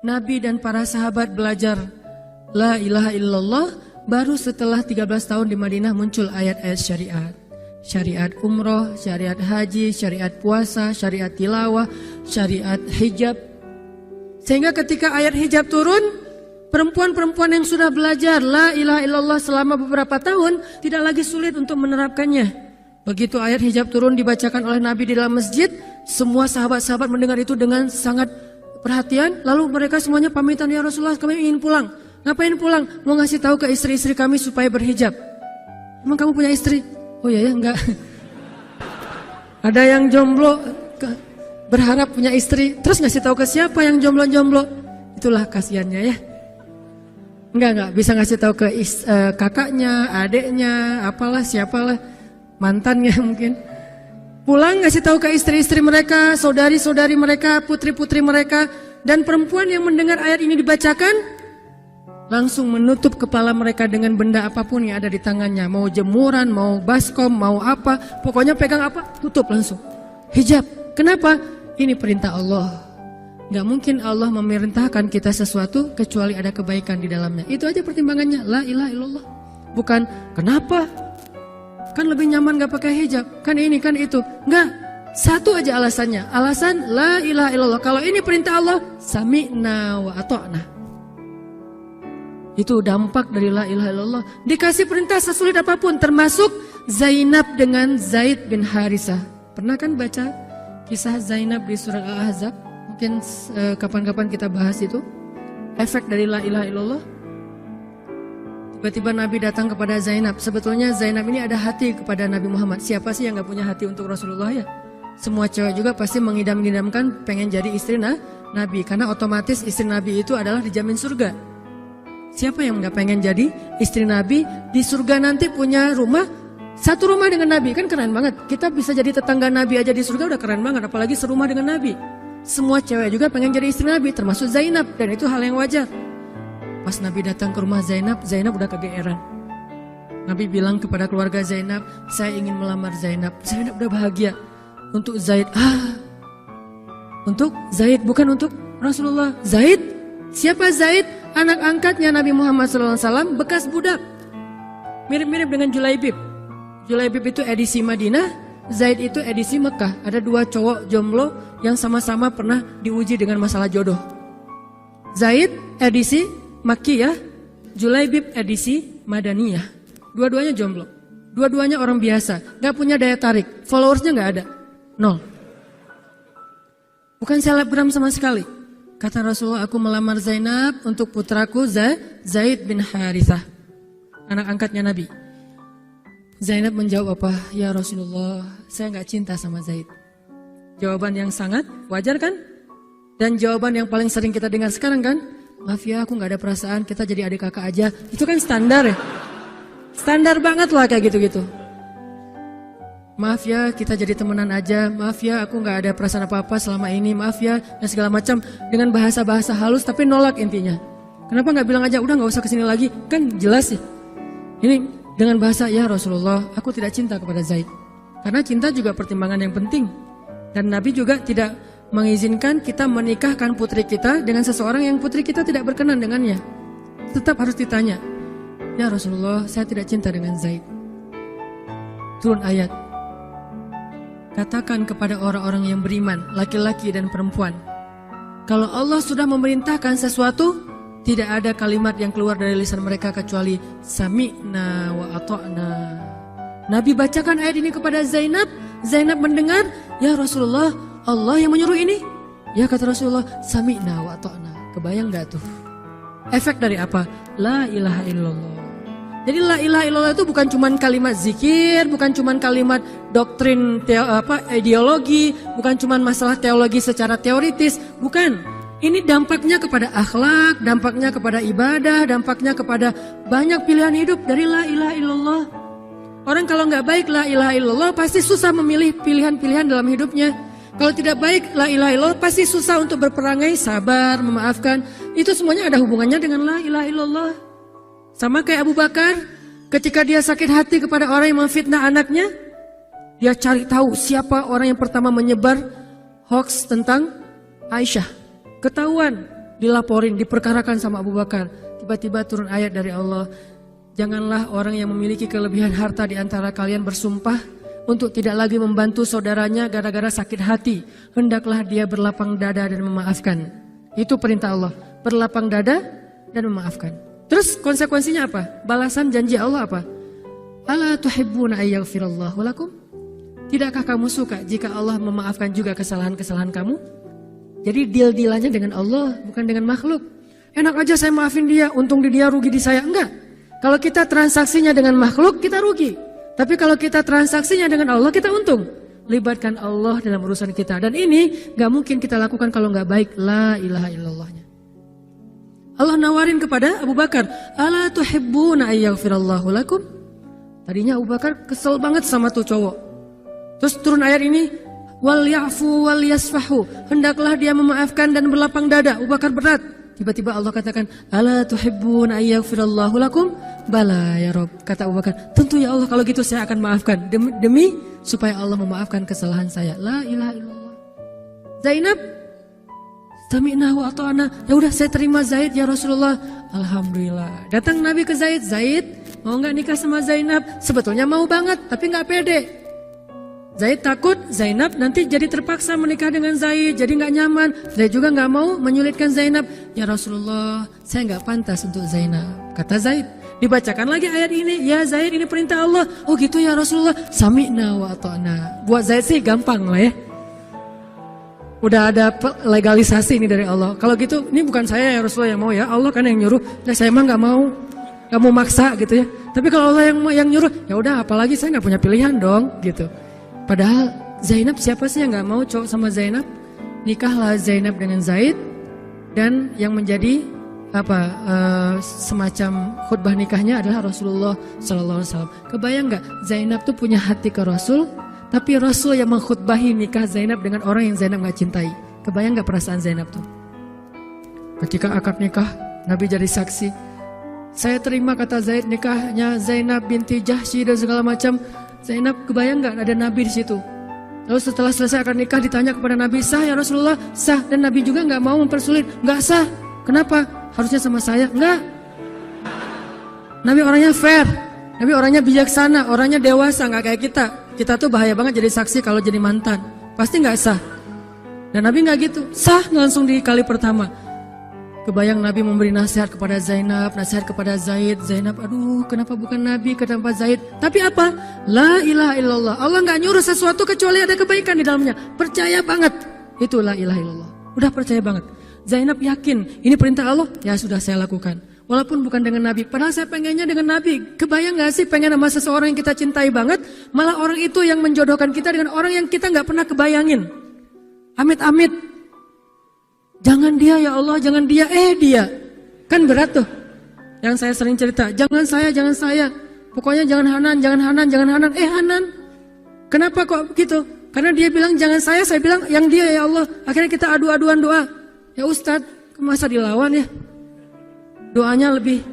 Nabi dan para sahabat belajar la ilaha illallah, baru setelah 13 tahun di Madinah muncul ayat-ayat syariat. Syariat umroh, syariat haji, syariat puasa, syariat tilawah, syariat hijab. Sehingga ketika ayat hijab turun, perempuan-perempuan yang sudah belajar la ilaha illallah selama beberapa tahun tidak lagi sulit untuk menerapkannya. Begitu ayat hijab turun dibacakan oleh Nabi di dalam masjid, semua sahabat-sahabat mendengar itu dengan sangat perhatian. Lalu mereka semuanya pamitan, ya Rasulullah kami ingin pulang. Ngapain pulang? Mau ngasih tahu ke istri-istri kami supaya berhijab. Emang kamu punya istri? Oh ya enggak. Ada yang jomblo berharap punya istri, terus ngasih tahu ke siapa yang jomblo-jomblo? Itulah kasihannya ya. Enggak bisa ngasih tahu ke kakaknya, adeknya, apalah siapalah, mantannya mungkin. Pulang ngasih tahu ke istri-istri mereka, saudari-saudari mereka, putri-putri mereka, dan perempuan yang mendengar ayat ini dibacakan langsung menutup kepala mereka dengan benda apapun yang ada di tangannya. Mau jemuran, mau baskom, mau apa, pokoknya pegang apa, tutup langsung. Hijab. Kenapa? Ini perintah Allah. Gak mungkin Allah memerintahkan kita sesuatu kecuali ada kebaikan di dalamnya. Itu aja pertimbangannya. La ilaha illallah. Bukan kenapa? Kan lebih nyaman gak pakai hijab. Kan ini, kan itu. Enggak. Satu aja alasannya. Alasan la ilaha illallah. Kalau ini perintah Allah, sami'na wa ata'na. Itu dampak dari la ilaha illallah. Dikasih perintah sesulit apapun, termasuk Zainab dengan Zaid bin Harisah. Pernah kan baca kisah Zainab di surah Al-Ahzab? Mungkin kapan-kapan kita bahas itu. Efek dari la ilaha illallah. Tiba-tiba Nabi datang kepada Zainab. Sebetulnya Zainab ini ada hati kepada Nabi Muhammad. Siapa sih yang gak punya hati untuk Rasulullah ya? Semua cewek juga pasti mengidam-idamkan pengen jadi istri Nabi. Karena otomatis istri Nabi itu adalah dijamin surga. Siapa yang gak pengen jadi istri Nabi? Di surga nanti punya rumah, satu rumah dengan Nabi. Kan keren banget. Kita bisa jadi tetangga Nabi aja di surga udah keren banget. Apalagi serumah dengan Nabi. Semua cewek juga pengen jadi istri Nabi, termasuk Zainab. Dan itu hal yang wajar. Pas Nabi datang ke rumah Zainab, Zainab udah kegeeran. Nabi bilang kepada keluarga Zainab, saya ingin melamar Zainab. Zainab udah bahagia. Untuk Zaid, untuk Zaid, bukan untuk Rasulullah. Zaid? Siapa Zaid? Anak angkatnya Nabi Muhammad SAW, bekas budak. Mirip-mirip dengan Julaibib. Julaibib itu edisi Madinah, Zaid itu edisi Mekah. Ada dua cowok jomblo yang sama-sama pernah diuji dengan masalah jodoh. Zaid edisi Makkiyah, Julaibib edisi Madaniyah. Dua-duanya jomblo. Dua-duanya orang biasa, gak punya daya tarik. Followersnya gak ada, 0. Bukan selebgram sama sekali. Kata Rasulullah, aku melamar Zainab untuk putraku Zaid bin Harithah, anak angkatnya Nabi. Zainab menjawab apa? Ya Rasulullah, saya gak cinta sama Zaid. Jawaban yang sangat wajar kan? Dan jawaban yang paling sering kita dengar sekarang kan? Maaf ya, aku gak ada perasaan, kita jadi adik kakak aja. Itu kan standar ya? Standar banget lah kayak gitu-gitu. Maaf ya, kita jadi temenan aja. Maaf ya, aku gak ada perasaan apa-apa selama ini. Maaf ya, dan segala macam. Dengan bahasa-bahasa halus tapi nolak intinya. Kenapa gak bilang aja, udah gak usah kesini lagi. Kan jelas sih. Ini dengan bahasa, ya Rasulullah, aku tidak cinta kepada Zaid. Karena cinta juga pertimbangan yang penting. Dan Nabi juga tidak mengizinkan kita menikahkan putri kita dengan seseorang yang putri kita tidak berkenan dengannya. Tetap harus ditanya, ya Rasulullah, saya tidak cinta dengan Zaid. Turun ayat. Katakan kepada orang-orang yang beriman, laki-laki dan perempuan, kalau Allah sudah memerintahkan sesuatu, tidak ada kalimat yang keluar dari lisan mereka kecuali sami'na wa ata'na. Nabi bacakan ayat ini kepada Zainab. Zainab mendengar, ya Rasulullah, Allah yang menyuruh ini. Ya kata Rasulullah, sami'na wa ata'na. Kebayang gak tuh? Efek dari apa? La ilaha illallah. Jadi la ilaha illallah itu bukan cuma kalimat zikir, bukan cuma kalimat doktrin ideologi, bukan cuma masalah teologi secara teoritis, bukan. Ini dampaknya kepada akhlak, dampaknya kepada ibadah, dampaknya kepada banyak pilihan hidup dari la ilaha illallah. Orang kalau nggak baik la ilaha illallah pasti susah memilih pilihan-pilihan dalam hidupnya. Kalau tidak baik la ilaha illallah pasti susah untuk berperangai, sabar, memaafkan. Itu semuanya ada hubungannya dengan la ilaha illallah. Sama kayak Abu Bakar, ketika dia sakit hati kepada orang yang memfitnah anaknya, dia cari tahu siapa orang yang pertama menyebar hoax tentang Aisyah. Ketahuan, dilaporin, diperkarakan sama Abu Bakar. Tiba-tiba turun ayat dari Allah, janganlah orang yang memiliki kelebihan harta di antara kalian bersumpah untuk tidak lagi membantu saudaranya gara-gara sakit hati. Hendaklah dia berlapang dada dan memaafkan. Itu perintah Allah, berlapang dada dan memaafkan. Terus konsekuensinya apa? Balasan janji Allah apa? Ala tuhibbuna ayyaghfirallahu lakum? Tidakkah kamu suka jika Allah memaafkan juga kesalahan-kesalahan kamu? Jadi deal-dealannya dengan Allah, bukan dengan makhluk. Enak aja saya maafin dia, untung di dia, rugi di saya. Enggak. Kalau kita transaksinya dengan makhluk, kita rugi. Tapi kalau kita transaksinya dengan Allah, kita untung. Libatkan Allah dalam urusan kita. Dan ini gak mungkin kita lakukan kalau gak baik. La ilaha illallahnya. Allah nawarin kepada Abu Bakar, ala tuhibbuna ayyaghfirallahu lakum? Tadinya Abu Bakar kesel banget sama tuh cowok. Terus turun ayat ini, wal ya'fu wal yasfahu. Hendaklah dia memaafkan dan berlapang dada. Abu Bakar berat. Tiba-tiba Allah katakan, ala tuhibbuna ayyaghfirallahu lakum? Bala ya Rob, kata Abu Bakar, tentu ya Allah, kalau gitu saya akan maafkan. Demi supaya Allah memaafkan kesalahan saya. La ilaha illallah. Zainab, sami'na wa ata'na. Ya udah saya terima Zaid ya Rasulullah. Alhamdulillah. Datang Nabi ke Zaid, Zaid mau nggak nikah sama Zainab? Sebetulnya mau banget, tapi nggak pede. Zaid takut Zainab nanti jadi terpaksa menikah dengan Zaid, jadi nggak nyaman. Zaid juga nggak mau menyulitkan Zainab. Ya Rasulullah, saya nggak pantas untuk Zainab. Kata Zaid. Dibacakan lagi ayat ini, ya Zaid ini perintah Allah. Oh gitu ya Rasulullah, sami'na wa ata'na. Buat Zaid sih gampang lah ya. Udah ada legalisasi ini dari Allah. Kalau gitu, ini bukan saya ya Rasulullah yang mau ya, Allah kan yang nyuruh. Nah, saya emang nggak mau maksa gitu ya. Tapi kalau Allah yang nyuruh, ya udah, apalagi saya nggak punya pilihan dong gitu. Padahal Zainab, siapa sih yang nggak mau cowok sama Zainab? Nikahlah Zainab dengan Zaid, dan yang menjadi semacam khutbah nikahnya adalah Rasulullah SAW. Kebayang nggak Zainab tuh punya hati ke Rasul, tapi Rasul yang mengkhutbahi nikah Zainab dengan orang yang Zainab nggak cintai. Kebayang nggak perasaan Zainab tuh? Ketika akad nikah, Nabi jadi saksi. Saya terima, kata Zaid, nikahnya Zainab binti Jahsy dan segala macam. Zainab, kebayang nggak ada Nabi di situ? Lalu setelah selesai akad nikah ditanya kepada Nabi, sah ya Rasulullah? Sah. Dan Nabi juga nggak mau mempersulit. Nggak sah. Kenapa? Harusnya sama saya? Enggak. Nabi orangnya fair. Nabi orangnya bijaksana, orangnya dewasa, nggak kayak kita. Kita tuh bahaya banget jadi saksi kalau jadi mantan. Pasti nggak sah. Dan Nabi nggak gitu. Sah langsung di kali pertama. Kebayang Nabi memberi nasihat kepada Zainab, nasihat kepada Zaid. Zainab, aduh kenapa bukan Nabi, kenapa Zaid? Tapi apa? La ilaha illallah. Allah nggak nyuruh sesuatu kecuali ada kebaikan di dalamnya. Percaya banget. Itu la ilaha illallah. Udah percaya banget. Zainab yakin, ini perintah Allah, ya sudah saya lakukan. Walaupun bukan dengan Nabi, padahal saya pengennya dengan Nabi. Kebayang gak sih pengen sama seseorang yang kita cintai banget, malah orang itu yang menjodohkan kita dengan orang yang kita gak pernah kebayangin. Amit-amit. Jangan dia ya Allah, jangan dia, dia. Kan berat tuh. Yang saya sering cerita, jangan saya. Pokoknya jangan Hanan, Hanan. Kenapa kok begitu? Karena dia bilang jangan saya bilang yang dia ya Allah. Akhirnya kita adu-aduan doa. Ya Ustadz, masa dilawan ya? Doanya lebih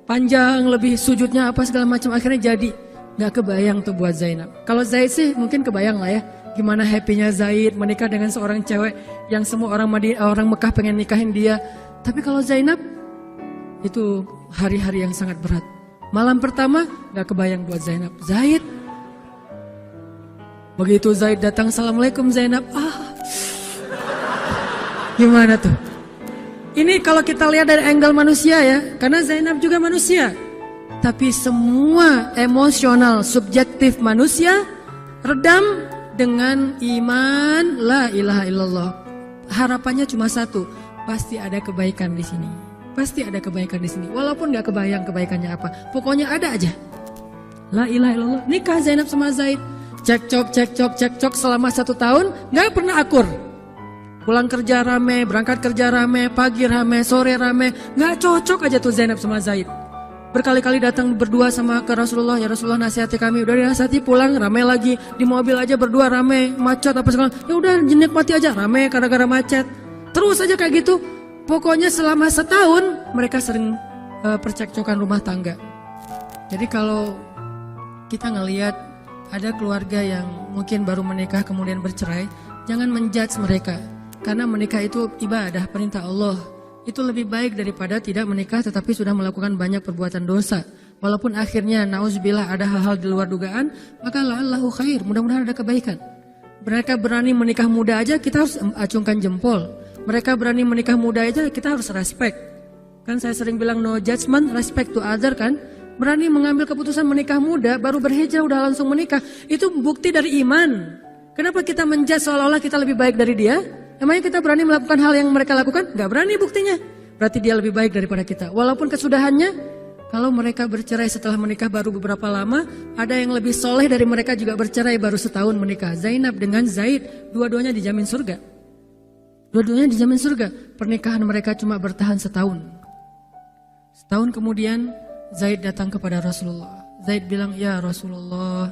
panjang, lebih sujudnya apa segala macam. Akhirnya jadi. Gak kebayang tuh buat Zainab. Kalau Zaid sih mungkin kebayang lah ya. Gimana happynya Zaid menikah dengan seorang cewek yang semua orang Mekah pengen nikahin dia. Tapi kalau Zainab, itu hari-hari yang sangat berat. Malam pertama gak kebayang buat Zainab. Zaid. Begitu Zaid datang, Assalamualaikum Zainab. Gimana tuh? Ini kalau kita lihat dari angle manusia ya, karena Zainab juga manusia. Tapi semua emosional, subjektif manusia redam dengan iman la ilaha illallah. Harapannya cuma satu, pasti ada kebaikan di sini. Pasti ada kebaikan di sini. Walaupun gak kebayang kebaikannya apa, pokoknya ada aja. La ilaha illallah. Nikah Zainab sama Zaid. Cekcok selama 1 tahun, gak pernah akur. Pulang kerja rame, berangkat kerja rame, pagi rame, sore rame. Gak cocok aja tuh Zainab sama Zaid. Berkali-kali datang berdua sama ke Rasulullah. Ya Rasulullah nasihati kami. Udah dinasihati pulang rame lagi. Di mobil aja berdua rame, macet apa segala. Ya udah nikmati aja rame gara-gara macet. Terus aja kayak gitu. Pokoknya selama 1 tahun mereka sering percekcokan rumah tangga. Jadi kalau kita ngelihat ada keluarga yang mungkin baru menikah kemudian bercerai, jangan menjudge mereka. Karena menikah itu ibadah, perintah Allah. Itu lebih baik daripada tidak menikah tetapi sudah melakukan banyak perbuatan dosa. Walaupun akhirnya nauzubillah ada hal-hal di luar dugaan, maka la'allahu khair, mudah-mudahan ada kebaikan. Mereka berani menikah muda aja, kita harus acungkan jempol. Mereka berani menikah muda aja, kita harus respect. Kan saya sering bilang no judgment, respect to other kan. Berani mengambil keputusan menikah muda, baru berhijrah udah langsung menikah. Itu bukti dari iman. Kenapa kita menjudge seolah-olah kita lebih baik dari dia? Emangnya kita berani melakukan hal yang mereka lakukan? Gak berani buktinya. Berarti dia lebih baik daripada kita. Walaupun kesudahannya, kalau mereka bercerai setelah menikah baru beberapa lama, ada yang lebih soleh dari mereka juga bercerai baru setahun menikah. Zainab dengan Zaid, dua-duanya dijamin surga. Dua-duanya dijamin surga. Pernikahan mereka cuma bertahan setahun. Setahun kemudian Zaid datang kepada Rasulullah. Zaid bilang, ya Rasulullah,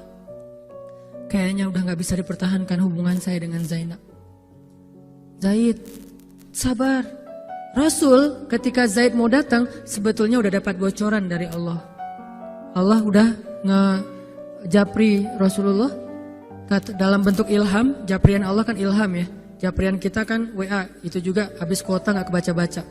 kayaknya udah gak bisa dipertahankan hubungan saya dengan Zainab. Zaid, sabar. Rasul ketika Zaid mau datang sebetulnya udah dapat bocoran dari Allah. Allah udah ngejapri Rasulullah dalam bentuk ilham. Japrian Allah kan ilham ya. Japrian kita kan WA, itu juga habis kuota gak kebaca-baca.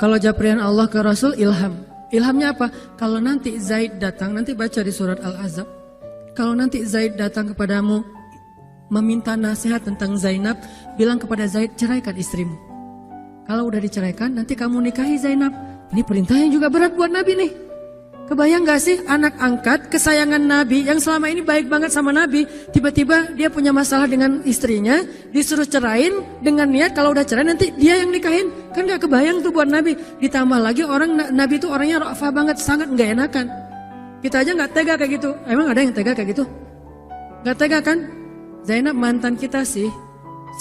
Kalau japrian Allah ke Rasul ilham. Ilhamnya apa? Kalau nanti Zaid datang, nanti baca di surat Al-Ahzab. Kalau nanti Zaid datang kepadamu meminta nasihat tentang Zainab, bilang kepada Zaid, ceraikan istrimu. Kalau udah diceraikan, nanti kamu nikahi Zainab. Ini perintahnya juga berat buat Nabi nih. Kebayang gak sih anak angkat kesayangan Nabi yang selama ini baik banget sama Nabi, tiba-tiba dia punya masalah dengan istrinya, disuruh cerain dengan niat kalau udah cerai nanti dia yang nikahin. Kan gak kebayang tuh buat Nabi. Ditambah lagi Nabi itu orangnya ra'fah banget, sangat gak enakan. Kita aja gak tega kayak gitu. Emang ada yang tega kayak gitu? Gak tega kan? Zainab mantan kita sih.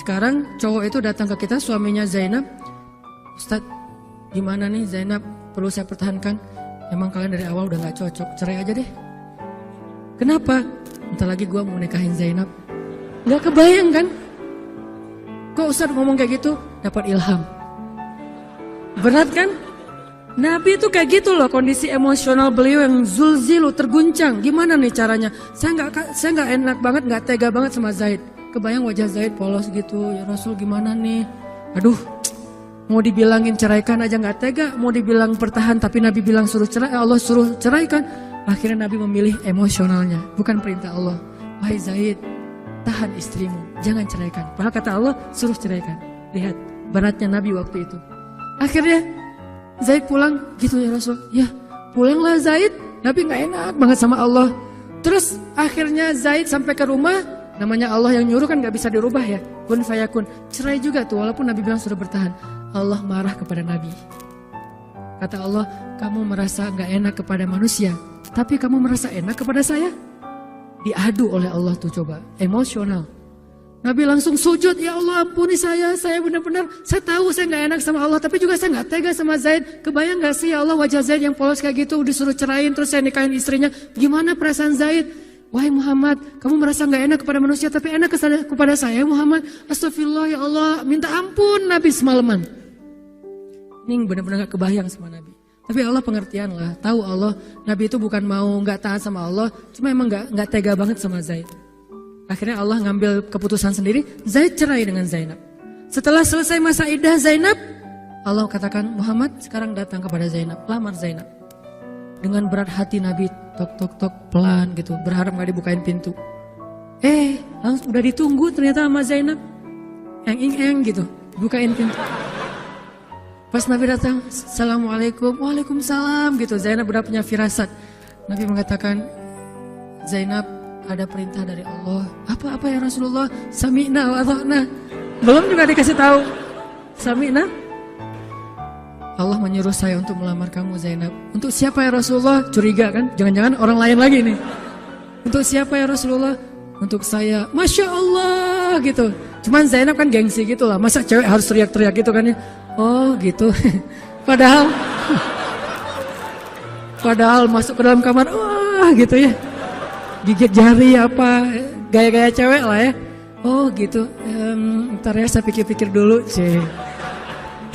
Sekarang cowok itu datang ke kita, suaminya Zainab. Ustadz, gimana nih Zainab, perlu saya pertahankan? Emang kalian dari awal udah gak cocok, cerai aja deh. Kenapa? Bentar lagi gue mau nikahin Zainab. Gak kebayang kan? Kok Ustadz ngomong kayak gitu? Dapat ilham. Berat kan? Nabi itu kayak gitu loh, kondisi emosional beliau yang zulzilu, terguncang. Gimana nih caranya? Saya nggak enak banget, nggak tega banget sama Zaid. Kebayang wajah Zaid polos gitu. Ya Rasul gimana nih? Aduh, mau dibilangin ceraikan aja nggak tega. Mau dibilang pertahan tapi Nabi bilang suruh cerai, Allah suruh ceraikan. Akhirnya Nabi memilih emosionalnya, bukan perintah Allah. Wahai Zaid, tahan istrimu, jangan ceraikan. Padahal kata Allah suruh ceraikan. Lihat beratnya Nabi waktu itu. Akhirnya Zaid pulang, gitu ya Rasul. Ya pulanglah Zaid, Nabi gak enak banget sama Allah. Terus akhirnya Zaid sampai ke rumah, namanya Allah yang nyuruh kan gak bisa dirubah ya. Kun fayakun, cerai juga tuh walaupun Nabi bilang sudah bertahan. Allah marah kepada Nabi. Kata Allah, kamu merasa gak enak kepada manusia, tapi kamu merasa enak kepada saya. Diadu oleh Allah tuh coba, emosional. Nabi langsung sujud, ya Allah ampuni saya benar-benar, saya tahu saya gak enak sama Allah, tapi juga saya gak tega sama Zaid. Kebayang gak sih ya Allah wajah Zaid yang polos kayak gitu, disuruh cerain terus saya nikahin istrinya. Gimana perasaan Zaid? Wahai Muhammad, kamu merasa gak enak kepada manusia, tapi enak kepada saya Muhammad. Astagfirullah ya Allah, minta ampun Nabi semalaman. Ini benar-benar gak kebayang sama Nabi. Tapi Allah pengertian lah, tahu Allah, Nabi itu bukan mau gak taat sama Allah, cuma emang gak tega banget sama Zaid. Akhirnya Allah ngambil keputusan sendiri, Zaid cerai dengan Zainab. Setelah selesai masa iddah Zainab, Allah katakan, Muhammad sekarang datang kepada Zainab, lamar Zainab. Dengan berat hati Nabi, tok pelan gitu, berharap gak dibukain pintu. Langsung udah ditunggu ternyata sama Zainab. Eng gitu, bukain pintu. Pas Nabi datang, Assalamualaikum, Waalaikumsalam gitu. Zainab udah punya firasat. Nabi mengatakan, Zainab, ada perintah dari Allah. Apa ya Rasulullah? Sami'na wa ata'na. Belum juga dikasih tahu. Sami'na. Allah menyuruh saya untuk melamar kamu Zainab. Untuk siapa ya Rasulullah? Curiga kan? Jangan-jangan orang lain lagi nih. Untuk siapa ya Rasulullah? Untuk saya. Masya Allah gitu. Cuman Zainab kan gengsi gitu lah. Masa cewek harus teriak-teriak gitu kan ya? Oh gitu. Padahal masuk ke dalam kamar. Wah gitu ya. Gigit jari apa, gaya-gaya cewek lah ya. Oh gitu, ntar ya saya pikir-pikir dulu.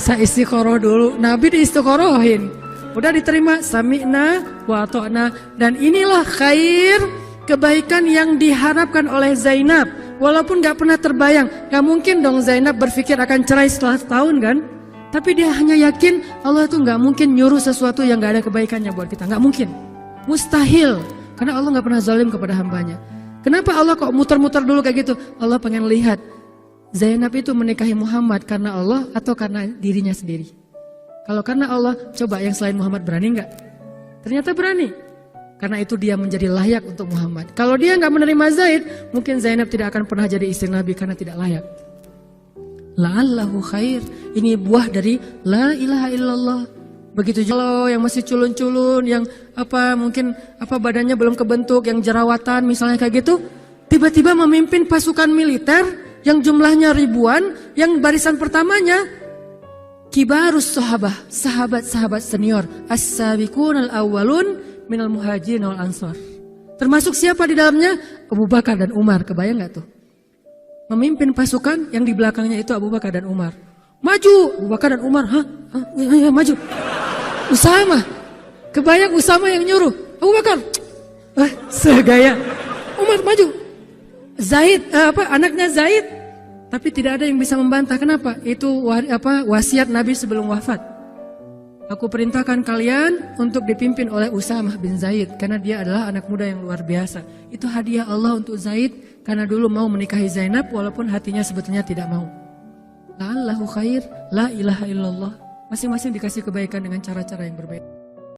Saya istiqoroh dulu, Nabi diistiqorohin. Udah diterima, sami'na wa ata'na. Dan inilah khair, kebaikan yang diharapkan oleh Zainab. Walaupun gak pernah terbayang, gak mungkin dong Zainab berpikir akan cerai setelah setahun kan. Tapi dia hanya yakin Allah itu gak mungkin nyuruh sesuatu yang gak ada kebaikannya buat kita. Gak mungkin, mustahil. Karena Allah gak pernah zalim kepada hambanya. Kenapa Allah kok muter-muter dulu kayak gitu? Allah pengen lihat Zainab itu menikahi Muhammad karena Allah atau karena dirinya sendiri. Kalau karena Allah, coba yang selain Muhammad berani gak? Ternyata berani. Karena itu dia menjadi layak untuk Muhammad. Kalau dia nggak menerima Zaid, mungkin Zainab tidak akan pernah jadi istri Nabi karena tidak layak. La'allahu khair. Ini buah dari la ilaha illallah. Begitu juga yang masih culun-culun, yang mungkin badannya belum kebentuk, yang jerawatan misalnya kayak gitu, tiba-tiba memimpin pasukan militer yang jumlahnya ribuan, yang barisan pertamanya kibarus sahabah, sahabat-sahabat senior, as-sabiqun al-awwalun minal muhajirin wal ansor. Termasuk siapa di dalamnya? Abu Bakar dan Umar. Kebayang gak tuh? Memimpin pasukan yang di belakangnya itu Abu Bakar dan Umar. Maju! Abu Bakar dan Umar. Ya, maju. Usama. Kebayang Usama yang nyuruh. Abu Bakar. Segaya. Umar maju. Zaid, anaknya Zaid. Tapi tidak ada yang bisa membantah. Kenapa? Itu wasiat Nabi sebelum wafat. Aku perintahkan kalian untuk dipimpin oleh Usamah bin Zaid. Karena dia adalah anak muda yang luar biasa. Itu hadiah Allah untuk Zaid. Karena dulu mau menikahi Zainab walaupun hatinya sebetulnya tidak mau. La'allahu khair, la ilaha illallah. Masing-masing dikasih kebaikan dengan cara-cara yang berbeda.